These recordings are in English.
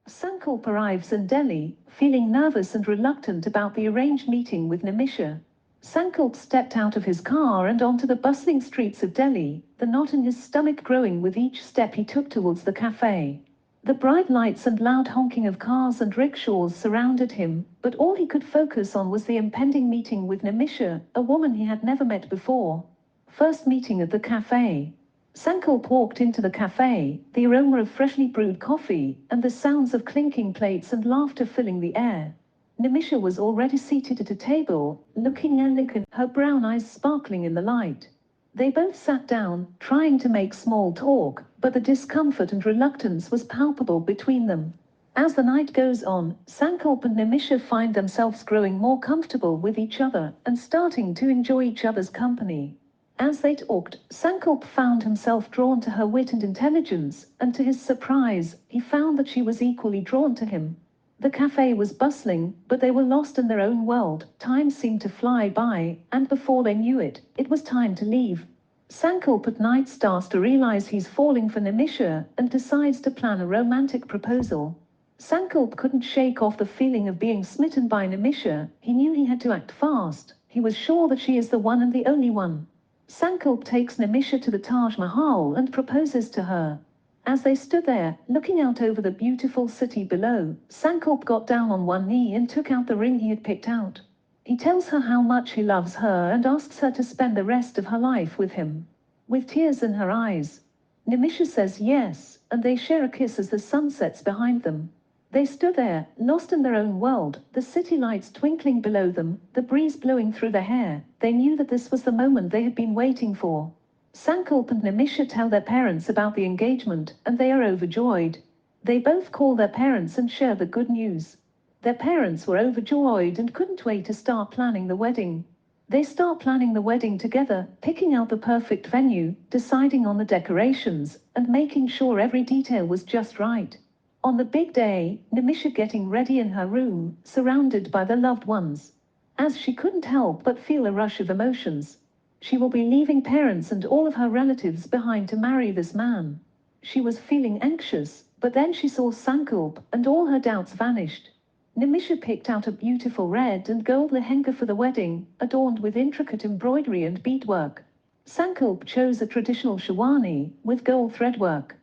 Sankalp arrives in Delhi, feeling nervous and reluctant about the arranged meeting with Nimisha. Sankalp stepped out of his car and onto the bustling streets of Delhi, the knot in his stomach growing with each step he took towards the cafe. The bright lights and loud honking of cars and rickshaws surrounded him, but all he could focus on was the impending meeting with Nimisha, a woman he had never met before. First meeting at the cafe. Sankalp walked into the cafe, the aroma of freshly brewed coffee, and the sounds of clinking plates and laughter filling the air. Nimisha was already seated at a table, looking elegant, her brown eyes sparkling in the light. They both sat down, trying to make small talk, but the discomfort and reluctance was palpable between them. As the night goes on, Sankalp and Nimisha find themselves growing more comfortable with each other and starting to enjoy each other's company. As they talked, Sankalp found himself drawn to her wit and intelligence, and to his surprise, he found that she was equally drawn to him. The cafe was bustling, but they were lost in their own world. Time seemed to fly by, and before they knew it, it was time to leave. Sankalp at night starts to realize he's falling for Nimisha and decides to plan a romantic proposal. Sankalp couldn't shake off the feeling of being smitten by Nimisha. He knew he had to act fast. He was sure that she is the one and the only one. Sankalp takes Nimisha to the Taj Mahal and proposes to her. As they stood there, looking out over the beautiful city below, Sankalp got down on one knee and took out the ring he had picked out. He tells her how much he loves her and asks her to spend the rest of her life with him. With tears in her eyes, Nimisha says yes, and they share a kiss as the sun sets behind them. They stood there, lost in their own world, the city lights twinkling below them, the breeze blowing through their hair. They knew that this was the moment they had been waiting for. Sankalp and Nimisha tell their parents about the engagement, and they are overjoyed. They both call their parents and share the good news. Their parents were overjoyed and couldn't wait to start planning the wedding. They start planning the wedding together, picking out the perfect venue, deciding on the decorations, and making sure every detail was just right. On the big day, Nimisha getting ready in her room, surrounded by their loved ones. As she couldn't help but feel a rush of emotions. She will be leaving parents and all of her relatives behind to marry this man. She was feeling anxious, but then she saw Sankalp, and all her doubts vanished. Nimisha picked out a beautiful red and gold lehenga for the wedding, adorned with intricate embroidery and beadwork. Sankalp chose a traditional sherwani, with gold threadwork.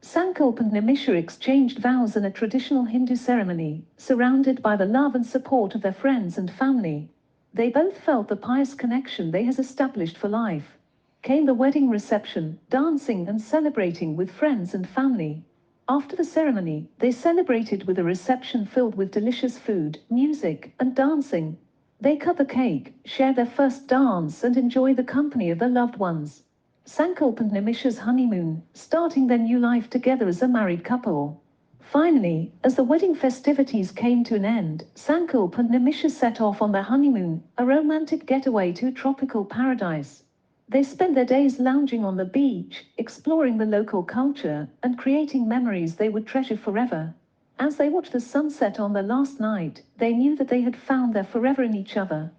Sankalp and Nimisha exchanged vows in a traditional Hindu ceremony, surrounded by the love and support of their friends and family. They both felt the pious connection they had established for life. Came the wedding reception, dancing and celebrating with friends and family. After the ceremony, they celebrated with a reception filled with delicious food, music, and dancing. They cut the cake, shared their first dance, and enjoyed the company of their loved ones. Sankalp and Nimisha's honeymoon, starting their new life together as a married couple. Finally, as the wedding festivities came to an end, Sankalp and Nimisha set off on their honeymoon, a romantic getaway to a tropical paradise. They spent their days lounging on the beach, exploring the local culture, and creating memories they would treasure forever. As they watched the sunset on their last night, they knew that they had found their forever in each other.